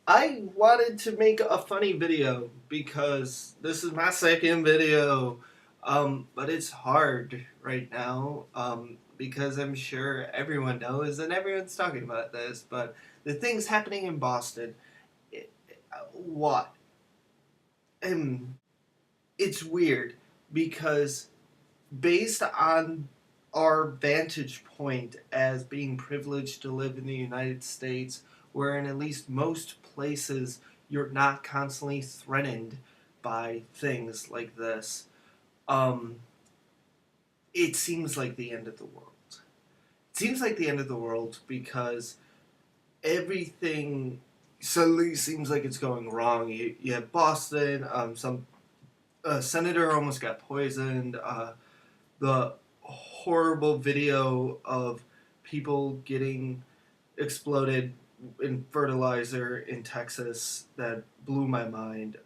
I wanted to make a funny video because this is my second video, but it's hard right now because I'm sure everyone knows and everyone's talking about this, but the things happening in Boston, it, what? Um, it's weird because based on our vantage point as being privileged to live in the United States, where in at least most places you're not constantly threatened by things like this, um, it seems like the end of the world. It seems like the end of the world because everything suddenly seems like it's going wrong. You have Boston, some senator almost got poisoned. The horrible video of people getting exploded in fertilizer in Texas that blew my mind.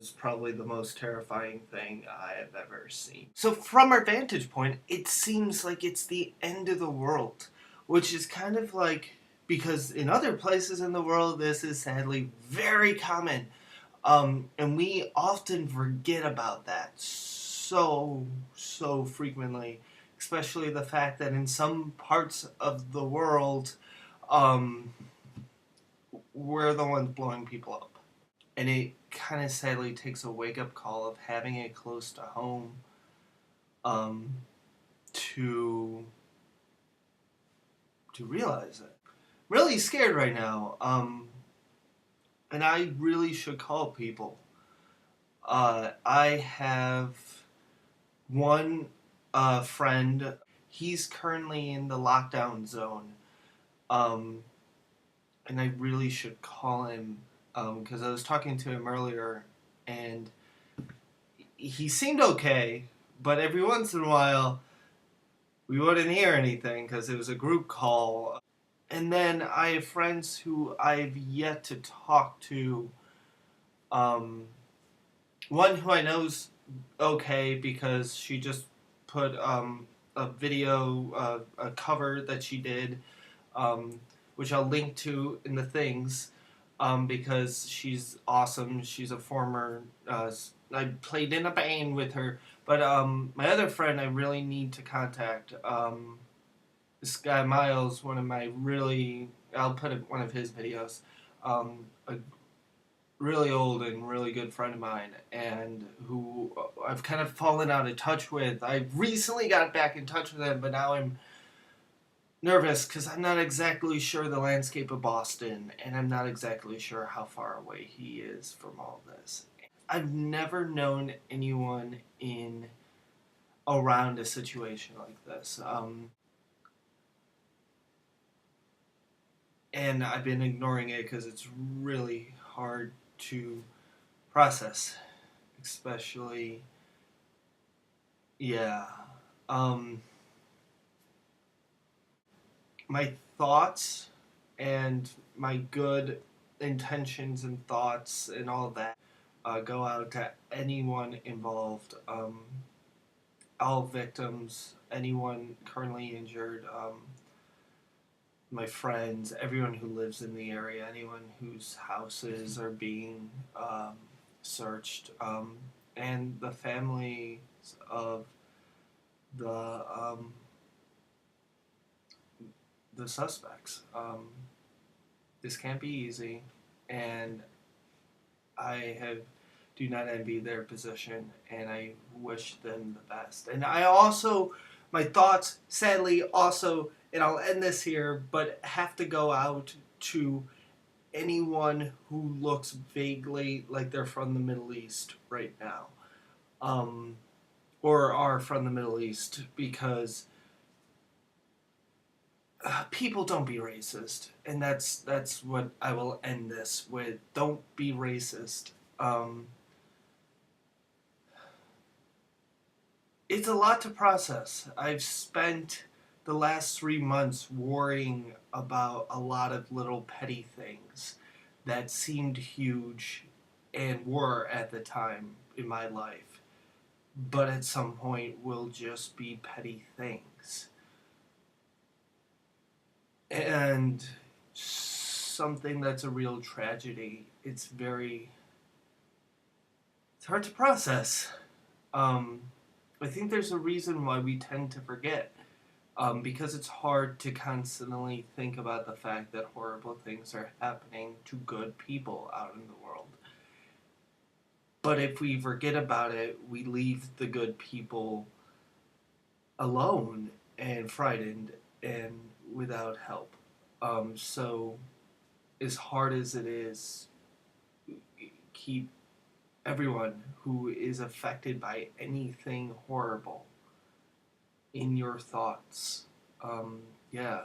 It's probably the most terrifying thing I have ever seen. So from our vantage point, it seems like it's the end of the world, which is kind of like, because in other places in the world this is sadly very common. And we often forget about that so frequently, especially the fact that in some parts of the world, um, we're the ones blowing people up. And it kind of sadly takes a wake up call of having it close to home um, to realize it. Really scared right now, and I really should call people. I have one friend. He's currently in the lockdown zone, um, and I really should call him because I was talking to him earlier, and he seemed okay, but every once in a while we wouldn't hear anything because it was a group call. And then I have friends who I've yet to talk to. Um, One who I know's okay because she just put a video, a cover that she did, um, which I'll link to in the things, because she's awesome. She's a former. I played in a band with her, but my other friend I really need to contact. This guy Miles, one of my really, I'll put one of his videos. A really old and really good friend of mine, and who I've kind of fallen out of touch with. I recently got back in touch with him, but now I'm nervous because I'm not exactly sure the landscape of Boston, and I'm not exactly sure how far away he is from all this. I've never known anyone in around a situation like this, and I've been ignoring it because it's really hard to process, especially. Yeah. Um, my thoughts and my good intentions and thoughts and all that go out to anyone involved, all victims, anyone currently injured, my friends, everyone who lives in the area, anyone whose houses are being searched, and the families of the um, the suspects. This can't be easy, and I have do not envy their position, and I wish them the best. And I also, my thoughts, sadly, also, and I'll end this here, but have to go out to anyone who looks vaguely like they're from the Middle East right now, um, or are from the Middle East, because people don't be racist, and that's what I will end this with. Don't be racist. It's a lot to process. I've spent the last 3 months worrying about a lot of little petty things that seemed huge and were at the time in my life, but at some point will just be petty things. And something that's a real tragedy, it's hard to process. Um, I think there's a reason why we tend to forget. Because it's hard to constantly think about the fact that horrible things are happening to good people out in the world. But if we forget about it, we leave the good people alone and frightened and without help. So, as hard as it is, keep everyone who is affected by anything horrible in your thoughts. Yeah.